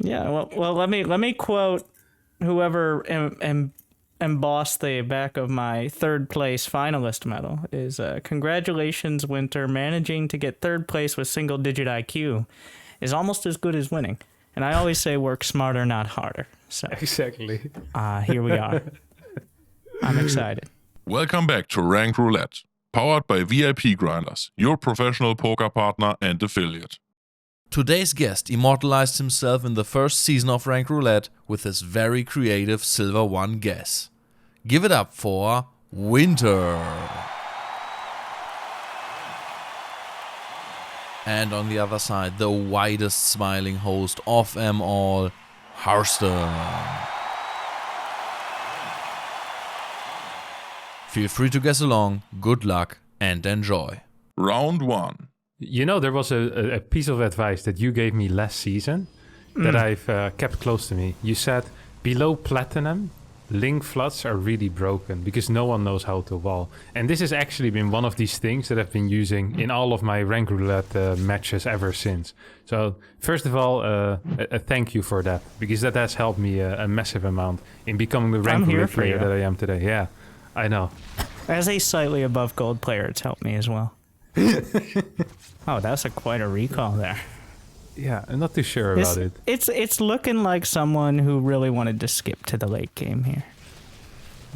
Yeah, well, let me quote whoever embossed the back of my third place finalist medal is congratulations, Winter. Managing to get third place with single digit IQ is almost as good as winning. And I always say work smarter, not harder. So Exactly. Here we are. I'm excited. Welcome back to Ranked Roulette, powered by VIP Grinders, your professional poker partner and affiliate. Today's guest immortalized himself in the first season of Ranked Roulette with his very creative Silver 1 guess. Give it up for Winter. And on the other side, the widest smiling host of them all, Harstem. Feel free to guess along, good luck, and enjoy. Round 1. You know, there was a piece of advice that you gave me last season that I've kept close to me. You said, below platinum, link floods are really broken because no one knows how to wall. And this has actually been one of these things that I've been using in all of my Rank Roulette matches ever since. So, first of all, a thank you for that, because that has helped me a massive amount in becoming the Rank Roulette player that I am today. Yeah, I know. As a slightly above gold player, it's helped me as well. Oh, that's quite a recall there. Yeah, I'm not too sure about it. It's looking like someone who really wanted to skip to the late game here.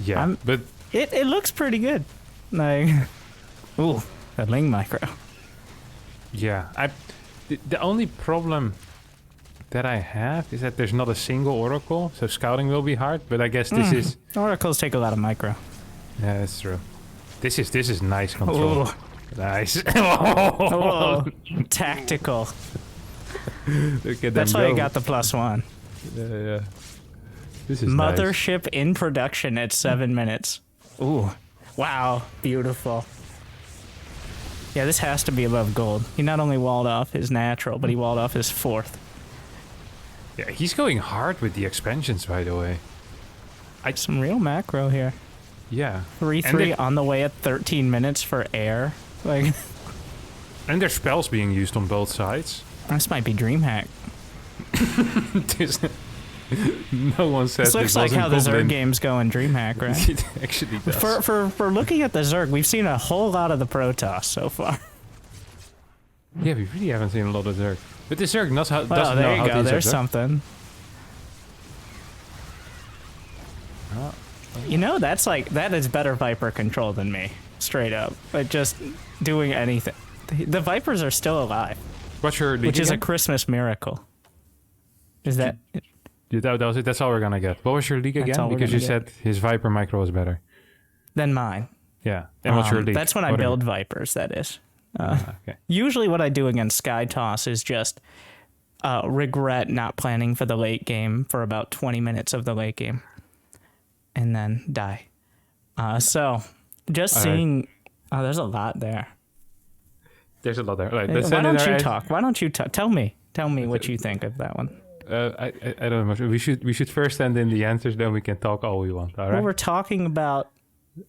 Yeah, but it looks pretty good. Like, ooh, a Ling micro. Yeah, the only problem that I have is that there's not a single oracle, so scouting will be hard. But I guess this is oracles take a lot of micro. Yeah, that's true. This is nice control. Ooh. Nice. Oh, tactical. Look at That's them why go. you got the +1. Yeah. This is Mothership in production at 7 minutes. Ooh, wow, beautiful. Yeah, this has to be above gold. He not only walled off his natural, but he walled off his fourth. Yeah, he's going hard with the expansions, by the way. Some real macro here. Yeah. 3-3 on the way at 13 minutes for air. Like, and there's spells being used on both sides. This might be DreamHack. No one said this looks like how the Zerg games go in DreamHack, right? It actually does. For looking at the Zerg, we've seen a whole lot of the Protoss so far. Yeah, we really haven't seen a lot of Zerg. But the Zerg doesn't know how to there you go. There's something. Oh. You know, that is better Viper control than me, straight up. But just doing anything. The Vipers are still alive. What's your league which is again? a Christmas miracle. Is that... That was it. That's all we're gonna get. What was your league again? Because you said his Viper micro was better than mine. Yeah. And what's your league? That's when I build Vipers, that is. Okay. Usually what I do against Sky Toss is just regret not planning for the late game for about 20 minutes of the late game. And then die. So, just all seeing... Right. Oh, there's a lot there. There's a lot there. Right, why don't you talk? Why don't you talk? Tell me what you think of that one. I don't know. We should first send in the answers, then we can talk all we want. All right. Well, we're talking about.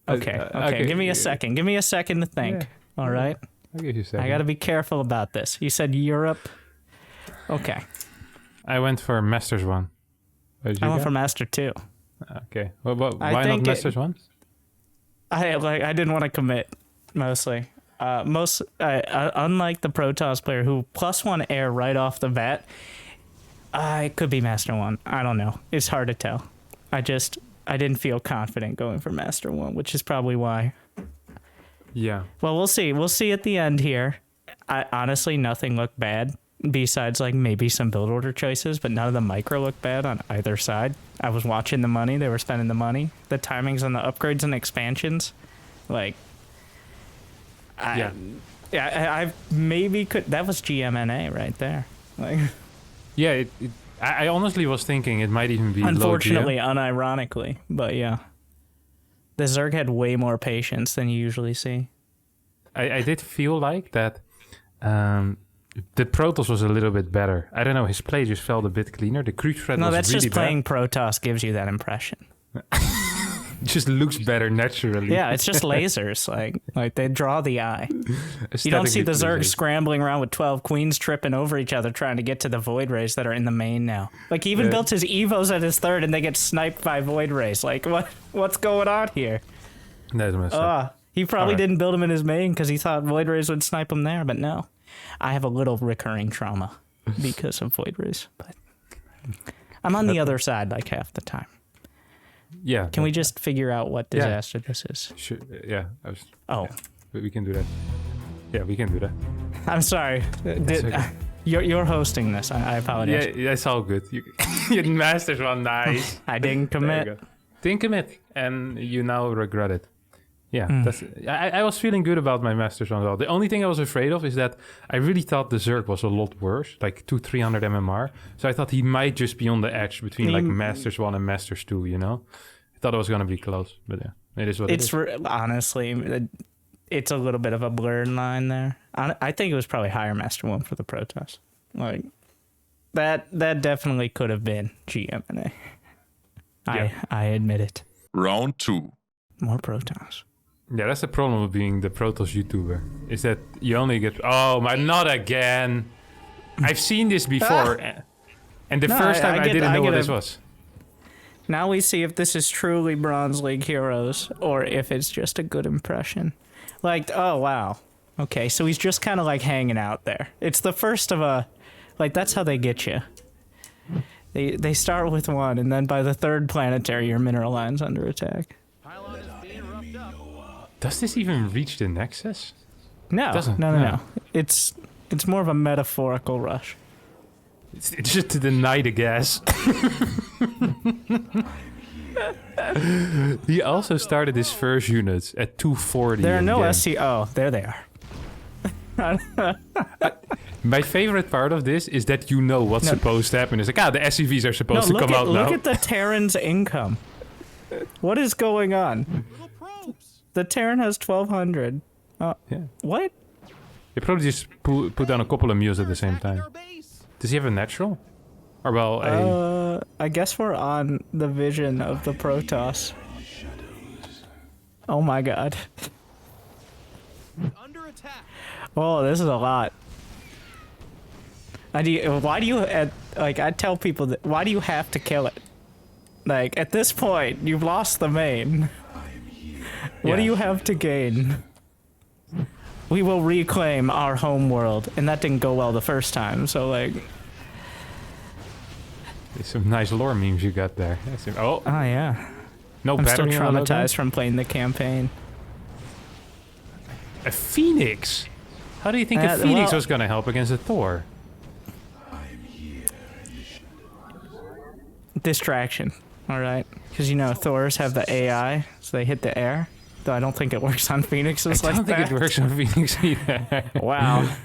Okay. Give me a second. Give me a second to think. Yeah. All right. I'll give you a second. I got to be careful about this. You said Europe. Okay. I went for Masters 1. I went for Master 2. Okay. Well, why not Masters 1? I didn't want to commit. Mostly. Unlike the Protoss player who +1 air right off the bat, I could be Master 1. I don't know. It's hard to tell. I didn't feel confident going for Master 1, which is probably why. Yeah. Well, we'll see. We'll see at the end here. Honestly, nothing looked bad besides like maybe some build order choices, but none of the micro looked bad on either side. I was watching the money. They were spending the money. The timings on the upgrades and expansions, like... I maybe could. That was GMNA right there. Like, yeah, I honestly was thinking it might even be. Unfortunately, unironically, but yeah, the Zerg had way more patience than you usually see. I did feel like that. The Protoss was a little bit better. I don't know. His play just felt a bit cleaner. The creep threat was really bad. No, that's just playing Protoss gives you that impression. just looks better naturally. Yeah, it's just lasers. Like they draw the eye. You don't see the Zerg scrambling around with 12 queens tripping over each other trying to get to the Void Rays that are in the main now. Like, he even built his Evos at his third and they get sniped by Void Rays. Like, what's going on here? That's messed up. He probably didn't build him in his main because he thought Void Rays would snipe him there, but no. I have a little recurring trauma because of Void Rays, but I'm on the other side like half the time. Yeah. Can we just figure out what disaster this is? Sure, yeah. Oh. Yeah, we can do that. Yeah, we can do that. I'm sorry. You're hosting this. I apologize. Yeah, that's all good. You masters one, nice. I didn't commit. Didn't commit, and you now regret it. Yeah, I was feeling good about my Masters 1 as well. The only thing I was afraid of is that I really thought the Zerg was a lot worse, like 200-300 MMR. So I thought he might just be on the edge between like Masters 1 and Masters 2, you know? I thought it was going to be close, but yeah, it is what it is. Honestly, it's a little bit of a blurred line there. I think it was probably higher Master 1 for the Protoss. Like, that definitely could have been GMNA. I admit it. Round 2. More Protoss. Yeah, that's the problem with being the Protoss YouTuber, is that you only get... Oh, my, not again! I've seen this before, and the first time I didn't know what this was. Now we see if this is truly Bronze League heroes, or if it's just a good impression. Like, oh, wow. Okay, so he's just kind of like hanging out there. It's the first of a... Like, that's how they get you. They start with one, and then by the third planetary, your mineral line's under attack. Does this even reach the Nexus? No, no. It's more of a metaphorical rush. It's just to deny the gas. He also started his first units at 240. There are no SC. Oh, there they are. My favorite part of this is that you know what's supposed to happen. It's like, the SCVs are supposed to come out now. Look at the Terran's income. What is going on? The Terran has 1,200. What? They probably just put down a couple of mules at the same time. Does he have a natural? Or well, I guess we're on the vision of the Protoss. Oh my god. Under attack. Oh, this is a lot. Why do you like? I tell people that. Why do you have to kill it? Like, at this point, you've lost the main. What do you have to gain? We will reclaim our home world, and that didn't go well the first time. So like, there's some nice lore memes you got there. Oh yeah. No, I'm still traumatized from playing the campaign. A Phoenix? How do you think a Phoenix was gonna help against a Thor? Distraction. All right, because you know Thors have the AI, so they hit the air. Though I don't think it works on Phoenixes like that. I don't think it works on Phoenix either. Wow.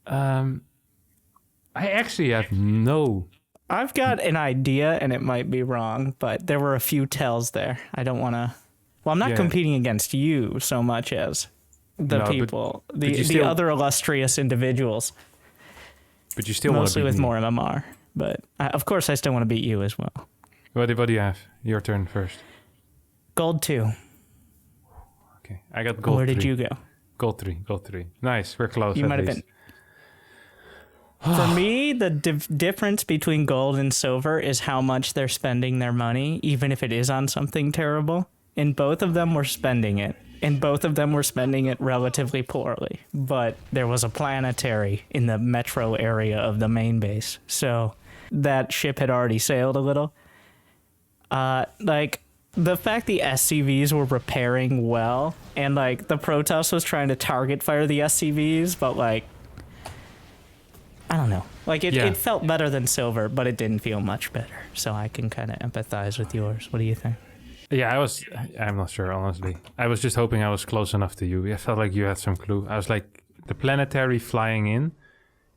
I actually have no... I've got an idea, and it might be wrong, but there were a few tells there. I don't want to... Well, I'm not competing against you so much as the people, the other illustrious individuals. But you still want to beat me. Mostly with more MMR. But of course, I still want to beat you as well. What do you have? Your turn first. Gold 2. Okay, I got gold 3. Where did you go? Gold 3. Nice, we're close. You might have been. For me, the difference between gold and silver is how much they're spending their money, even if it is on something terrible. And both of them were spending it. And both of them were spending it relatively poorly. But there was a planetary in the metro area of the main base. So that ship had already sailed a little. Like, the fact the SCVs were repairing well, and like the Protoss was trying to target fire the SCVs, but like, I don't know. Like, it felt better than silver, but it didn't feel much better. So I can kind of empathize with yours. What do you think? Yeah, I'm not sure, honestly. I was just hoping I was close enough to you. I felt like you had some clue. I was like, the planetary flying in,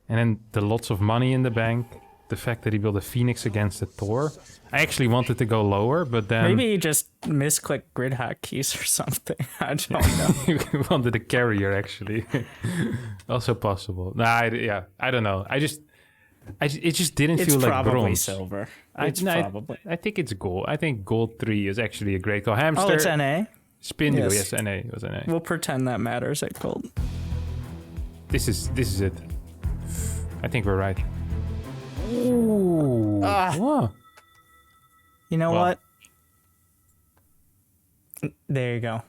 and then the lots of money in the bank, the fact that he built a Phoenix against a Thor. I actually wanted to go lower, but then... Maybe you just misclicked grid hotkeys or something. I don't know. You wanted a carrier, actually. Also possible. Nah, I don't know. It just didn't It's feel like probably bronze. silver. I think it's gold. I think gold 3 is actually a great call. Hamster. Oh, it's NA? Spindle, Yes. yes, NA. It was NA. We'll pretend that matters at gold. This is it. I think we're right. Ooh. Whoa. You know Well. what? There you go.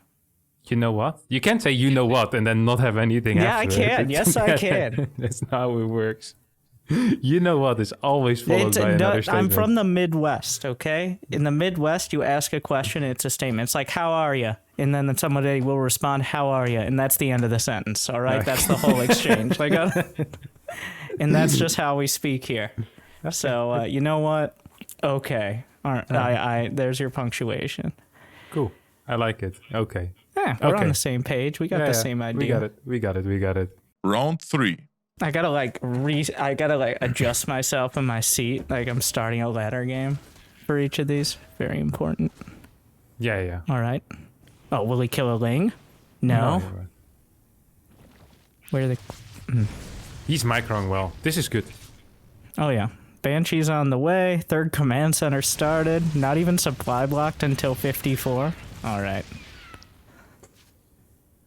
You know what? You can't say you know what and then not have anything Yeah, I after it. can. Yes, I can. That's not how it works. You know what is always followed by another I'm statement. from the Midwest, okay? In the Midwest, you ask a question, it's a statement. It's like, how are you? And then somebody will respond, how are you? And that's the end of the sentence, all right? That's the whole exchange. Like, and that's just how we speak here. So, you know what? Okay. All right. There's your punctuation. Cool. I like it. Okay. Yeah, we're Okay. on the same page. We got the same idea. We got it. Round 3. I gotta adjust myself in my seat. Like I'm starting a ladder game for each of these. Very important. Yeah. All right. Oh, will he kill a Ling? No. you're right. Where are they? He's microing well. This is good. Oh yeah. Banshee's on the way. Third command center started. Not even supply blocked until 54. All right.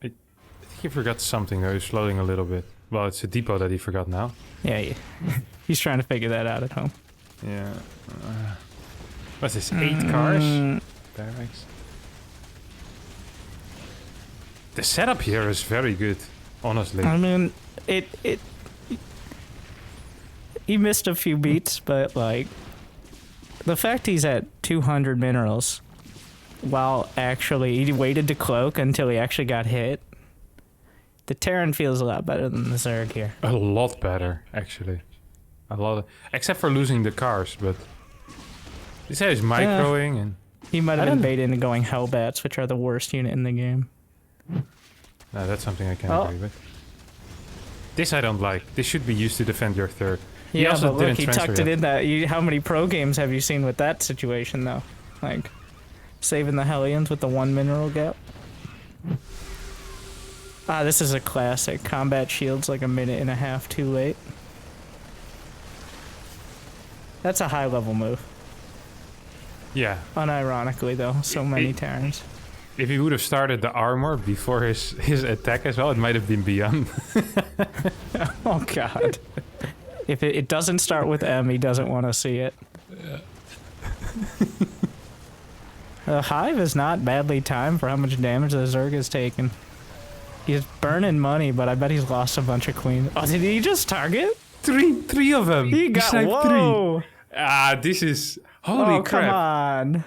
I think he forgot something though. He's floating a little bit. Well, it's a depot that he forgot now. Yeah. He's trying to figure that out at home. Yeah. What's this? 8 cars? Barracks. The setup here is very good, honestly. I mean, he missed a few beats, but like the fact he's at 200 minerals while actually he waited to cloak until he actually got hit. The Terran feels a lot better than the Zerg here. A lot better, actually. Except for losing the cars, but this guy is microing and He might have been baited into going Hellbats, which are the worst unit in the game. no, that's something I can't agree with. This I don't like. This should be used to defend your third. He Yeah, also but look, didn't he transfer tucked it yet. in that. How many pro games have you seen with that situation, though? Like, saving the Hellions with the 1 mineral gap? This is a classic. Combat shields like a minute and a half too late. That's a high-level move. Yeah. Unironically, though, so many Terrans. If he would have started the armor before his attack as well, it might have been beyond. Oh, God. If it doesn't start with M, he doesn't want to see it. The Hive is not badly timed for how much damage the Zerg has taken. He's burning money, but I bet he's lost a bunch of queens. Oh, did he just target? Three of them. He got sniped whoa. 3. This is holy Oh, crap. come on.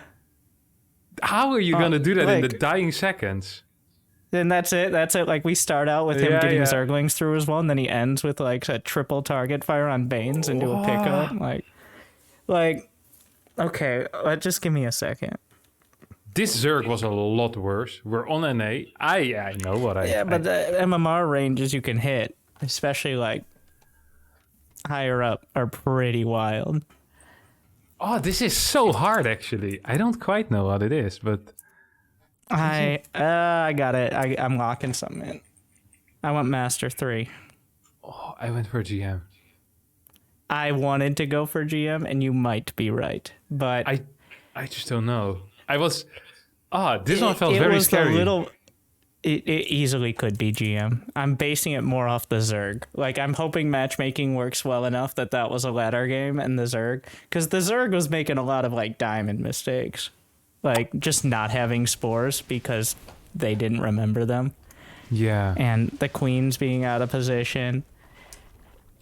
How are you gonna do that in the like- dying seconds? Then that's it. That's it. Like we start out with him Yeah, getting yeah. Zerglings through as well, and then he ends with like a triple target fire on Banes into a pickup. Like, okay, just give me a second. This Zerg was a lot worse. We're on NA. I know what I... Yeah, but the MMR ranges you can hit, especially like higher up, are pretty wild. Oh, this is so hard, actually. I don't quite know what it is, but... I got it. I'm locking something in. I want Master 3. Oh, I went for GM. I wanted to go for GM, and you might be right, but I just don't know. I was... this one felt very scary. It easily could be GM. I'm basing it more off the Zerg. Like, I'm hoping matchmaking works well enough that was a ladder game and the Zerg. Because the Zerg was making a lot of, like, diamond mistakes. Like, just not having spores because they didn't remember them. Yeah. And the queens being out of position.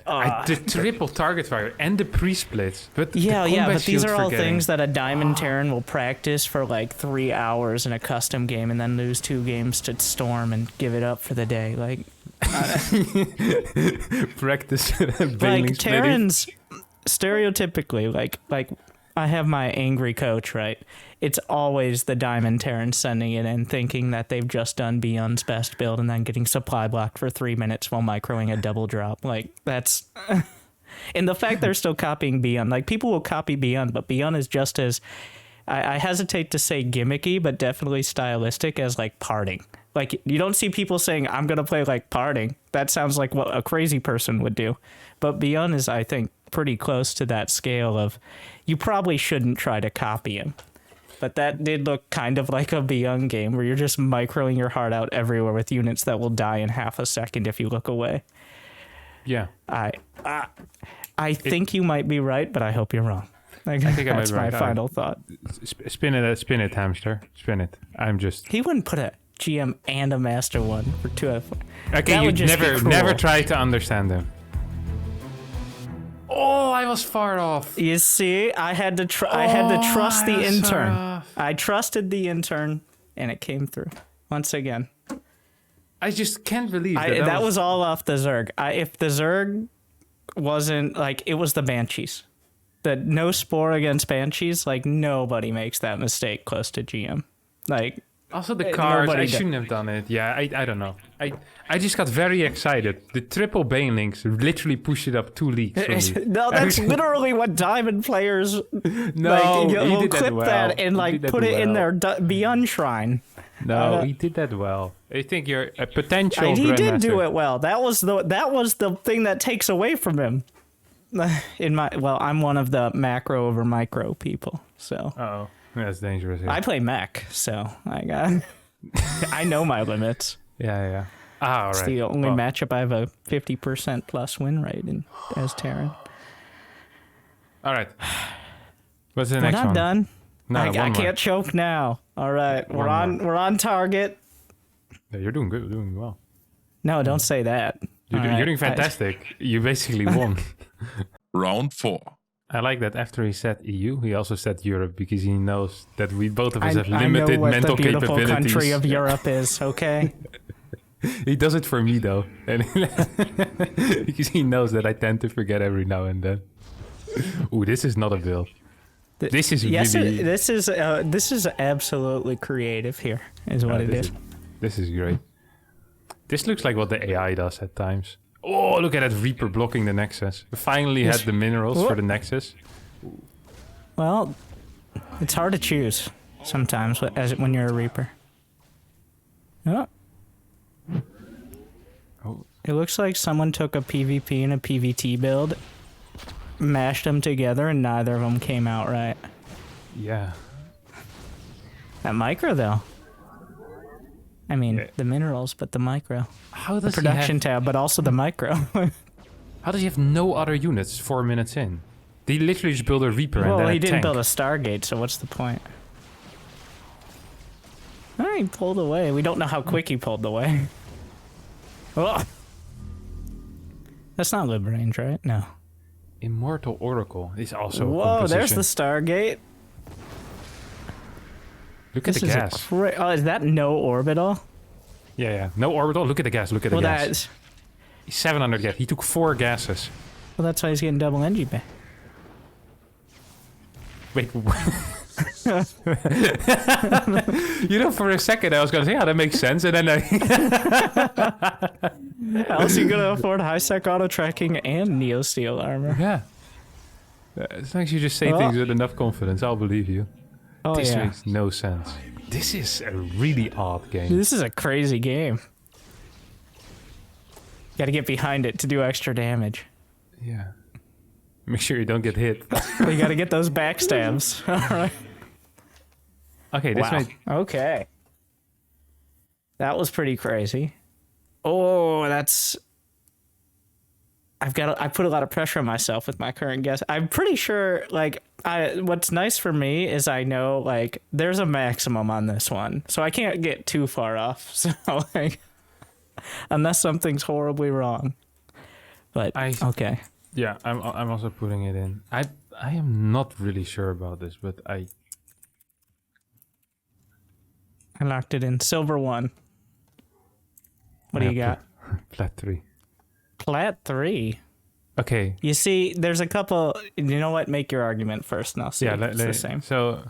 The triple target fire and the pre-splits. But Yeah, the but combat these shield are all forgetting. things that a Diamond Terran will practice for like 3 hours in a custom game and then lose 2 games to Storm and give it up for the day. Like, Practice like Terrans, stereotypically, like I have my angry coach, right? It's always the Diamond Terran sending it in thinking that they've just done Beyond's best build and then getting supply blocked for 3 minutes while microing a double drop. Like, that's... And the fact they're still copying Beyond, like, people will copy Beyond, but Beyond is just as... I hesitate to say gimmicky, but definitely stylistic as, like, parting. Like, you don't see people saying, I'm going to play like Parting. That sounds like what a crazy person would do. But Beyond is, I think, pretty close to that scale of you probably shouldn't try to copy him. But that did look kind of like a Beyond game where you're just microing your heart out everywhere with units that will die in half a second if you look away. Yeah. I think you might be right, but I hope you're wrong. Like, I think I might that's be right. my final thought. Spin it, hamster. Spin it. I'm just... He wouldn't put a GM and a master one for 2 out of 4. Okay, that you would just be cruel. never try to understand him. Oh, I was far off. You see, I had to trust the intern. I trusted the intern, and it came through once again. I just can't believe that was all off the Zerg. If the Zerg wasn't like, it was the Banshees. The no spore against Banshees, like nobody makes that mistake close to GM. Like, also the cards, I shouldn't have done it. Yeah, I don't know. I just got very excited. The triple Banelinks literally pushed it up 2 leagues for me. No, that's literally what Diamond players he did clip that well. that and like put it in their Beyond shrine. No, he did that well. I think you're a potential He did grandmaster. do it well. That was the thing that takes away from him. I'm one of the macro over micro people, so. Uh-oh. That's dangerous. Yeah. I play mech, so I know my limits. Yeah. Ah, all right. It's the only matchup I have a 50% plus win rate in as Terran. All right. What's the next one? We're not done. No, I can't choke now. All right, we're on target. Yeah, you're doing good. You're doing well. No, don't say that. You're doing fantastic. You basically won. Round 4. I like that after he said EU, he also said Europe because he knows that we both of us have limited mental the beautiful capabilities. Country of Europe is, okay? He does it for me though, and because he knows that I tend to forget every now and then. Ooh, this is not a build. This is really. This is absolutely creative. Here is what it is. This is great. This looks like what the AI does at times. Oh, look at that Reaper blocking the Nexus. We finally had the minerals for the Nexus. Well, it's hard to choose sometimes when you're a Reaper. Oh. It looks like someone took a PvP and a PvT build, mashed them together, and neither of them came out right. Yeah. That micro, though. I mean, the minerals, but the micro. How does the production tab, but also the micro. How does he have no other units 4 minutes in? He literally just built a Reaper and then Well, a he didn't tank. build a Stargate, so what's the point? Oh, he pulled away. We don't know how quick he pulled away. Oh. That's not Librange, right? No. Immortal Oracle is also a Whoa, there's the composition. Stargate. Look at the gas. Is that no orbital? Yeah. No orbital. Look at the gas. Look at the gas. That's, 700 gas. He took 4 gases. well, that's why he's getting double NG back. Wait. For a second I was going to say, yeah, that makes sense. And then How else are you going to afford high-sec auto-tracking and Neo-Steel armor? Yeah. As long as you just say things with enough confidence, I'll believe you. Oh, this yeah. makes no sense. This is a really odd game. This is a crazy game. Got to get behind it to do extra damage. Yeah. Make sure you don't get hit. You got to get those backstabs. All right. Okay, this Wow. Okay. That was pretty crazy. Oh, that's... I put a lot of pressure on myself with my current guess. I'm pretty sure, what's nice for me is I know, there's a maximum on this one. So I can't get too far off. So, unless something's horribly wrong. But, okay. Yeah, I'm also putting it in. I am not really sure about this, but I locked it in. Silver 1. What do you got? Plat 3. Plat 3? Okay. You see, there's a couple... You know what? Make your argument first, and I'll see if it's the same. So,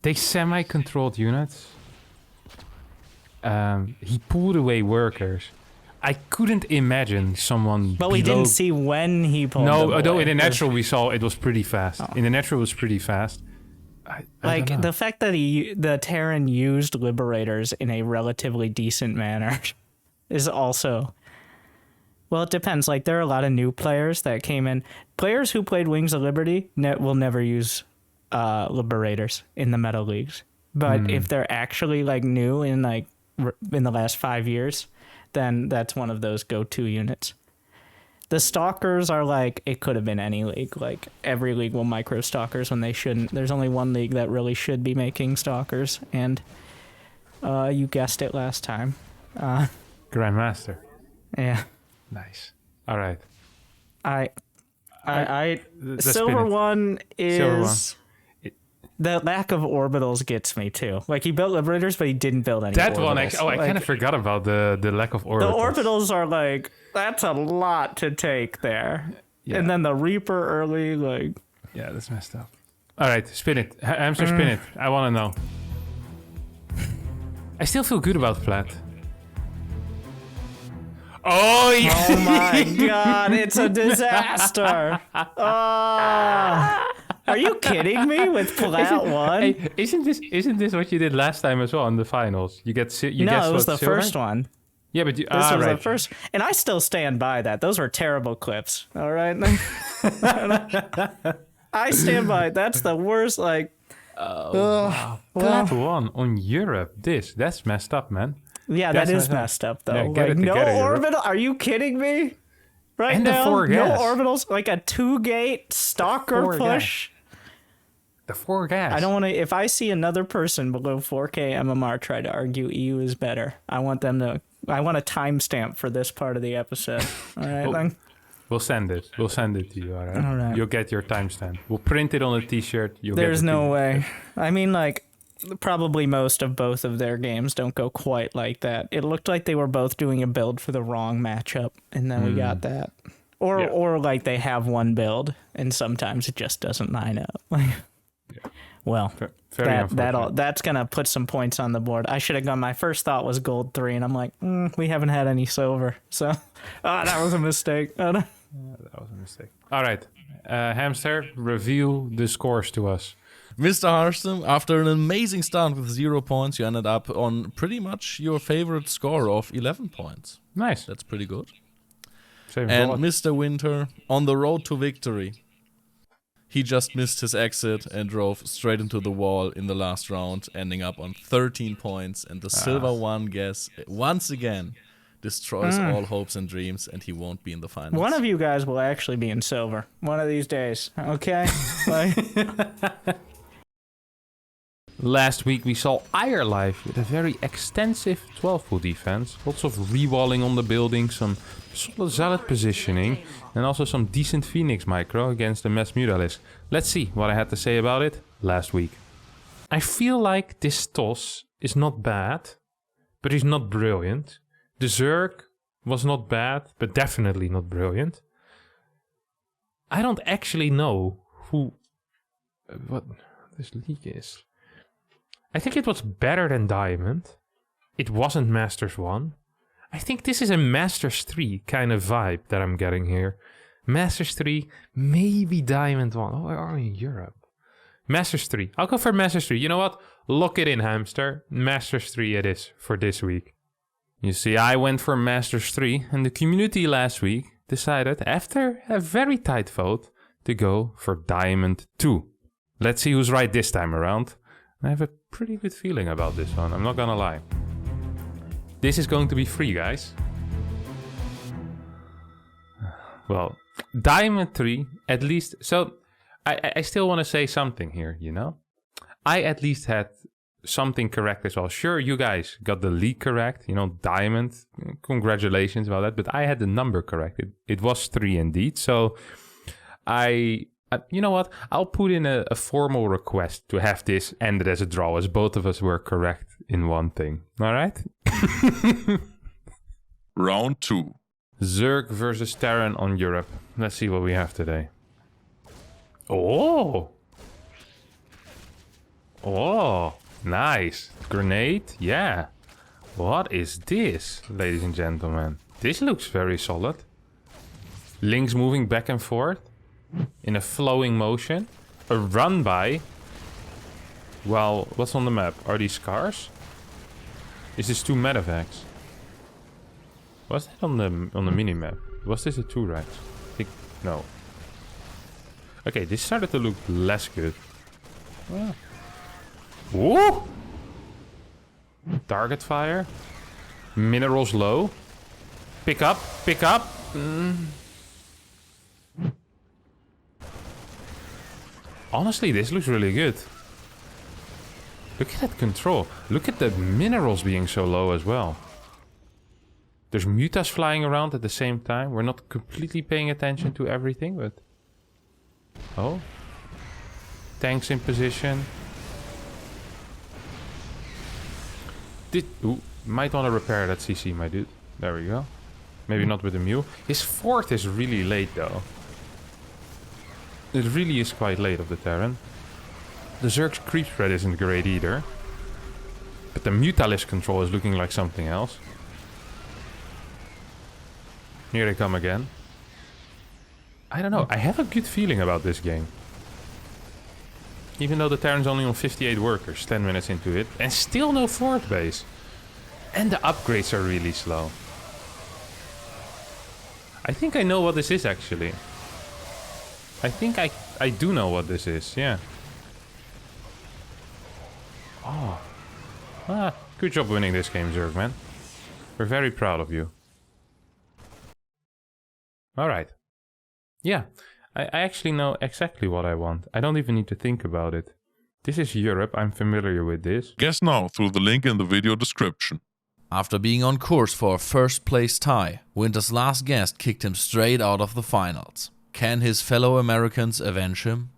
they semi-controlled units. He pulled away workers. I couldn't imagine someone But we didn't see when he pulled them away. No, in the natural we saw it was pretty fast. Oh. In the natural it was pretty fast. I Like, don't know. the fact that the Terran used Liberators in a relatively decent manner is also... Well, it depends. Like, there are a lot of new players that came in. Players who played Wings of Liberty will never use Liberators in the meta leagues. But if they're actually, like, new in, like, in the last 5 years, then that's one of those go-to units. The Stalkers are like, it could have been any league. Like, every league will micro Stalkers when they shouldn't. There's only one league that really should be making Stalkers, and you guessed it last time. Grandmaster. Yeah. Nice. All right. The Let's silver spin it. one is... Silver one. The lack of orbitals gets me, too. Like, he built Liberators, but he didn't build any That orbitals. one, actually, I kind of forgot about the lack of orbitals. The orbitals are like, that's a lot to take there. Yeah. And then the Reaper early, like... Yeah, that's messed up. All right, spin it. Hamster, spin it. I want to know. I still feel good about Flat. Oh, yeah. Oh my god, it's a disaster. Are you kidding me with Plat 1? Hey, isn't this what you did last time as well in the finals? You get No, it was the first one. Yeah, but you, This was right. the first, and I still stand by that. Those were terrible clips. All right, I stand by it. That's the worst. Like, Plat 1 on Europe. That's messed up, man. yeah, That's that is messed messed up though. Yeah, get like, it no together, Europe. orbital. Are you kidding me? Right And the now, 4 no gas. orbitals. Like a 2-gate stalker 4 push. The 4 gas. I don't want to. If I see another person below 4K MMR try to argue EU is better, I want them to. I want a timestamp for this part of the episode. All right, Well, then. We'll send it. We'll send it to you, all right? All right. You'll get your timestamp. We'll print it on a t-shirt. There's no way. I mean, like, probably most of both of their games don't go quite like that. It looked like they were both doing a build for the wrong matchup, and then we got that. Or like they have one build, and sometimes it just doesn't line up. Well, Very unfortunate. that's gonna put some points on the board. I should have gone. My first thought was gold 3, and I'm like, we haven't had any silver, so that was a mistake. That was a mistake. All right. Hamster, reveal the scores to us. Mr. Harstem, after an amazing start with 0 points, you ended up on pretty much your favorite score of 11 points. Nice. That's pretty good. Same And bullet. Mr. Winter, on the road to victory, he just missed his exit and drove straight into the wall in the last round, ending up on 13 points. And the silver one guess, once again, destroys all hopes and dreams, and he won't be in the finals. One of you guys will actually be in silver one of these days. Okay. Like, Last week we saw Irelife with a very extensive 12-foot defense. Lots of rewalling on the building, some solid zealot positioning, and also some decent Phoenix micro against the Mass Mutalisk. Let's see what I had to say about it last week. I feel like this toss is not bad, but he's not brilliant. The Zerg was not bad, but definitely not brilliant. I don't actually know what this league is. I think it was better than Diamond. It wasn't Masters 1. I think this is a Masters 3 kind of vibe that I'm getting here. Masters 3, maybe Diamond 1. Oh, where are we in Europe? Masters 3. I'll go for Masters 3. You know what? Lock it in, Hamster. Masters 3 it is for this week. You see, I went for Masters 3, and the community last week decided, after a very tight vote, to go for Diamond 2. Let's see who's right this time around. I have a pretty good feeling about this one, I'm not gonna lie. This is going to be free, guys. Well, Diamond 3, at least... So, I still want to say something here, you know? I at least had something correct as well. Sure, you guys got the league correct, you know, Diamond. Congratulations about that, but I had the number correct. It was 3 indeed, so you know what? I'll put in a formal request to have this ended as a draw, as both of us were correct in one thing. All right? Round 2. Zerg versus Terran on Europe. Let's see what we have today. Oh! Oh, nice. Grenade? Yeah. What is this, ladies and gentlemen? This looks very solid. Links moving back and forth in a flowing motion. A run by. Well, what's on the map? Are these cars? Is this 2 medevacs? Was that on the mini-map? Was this a 2 racks? I think no. Okay, this started to look less good. Well. Woo! Target fire. Minerals low. Pick up, pick up. Honestly, this looks really good. Look at that control. Look at the minerals being so low as well. There's mutas flying around at the same time. We're not completely paying attention to everything, but... Oh. Tanks in position. Ooh, might want to repair that CC, my dude. There we go. Maybe not with the mule. His fort is really late, though. It really is quite late of the Terran. The Zerg's creep spread isn't great either. But the Mutalisk control is looking like something else. Here they come again. I don't know. I have a good feeling about this game. Even though the Terran's only on 58 workers, 10 minutes into it. And still no fort base. And the upgrades are really slow. I think I know what this is, actually. I think I do know what this is, yeah. Oh. Ah, good job winning this game, Zerg, man. We're very proud of you. Alright. Yeah, I actually know exactly what I want. I don't even need to think about it. This is Europe, I'm familiar with this. Guess now through the link in the video description. After being on course for a first place tie, Winter's last guest kicked him straight out of the finals. Can his fellow Americans avenge him?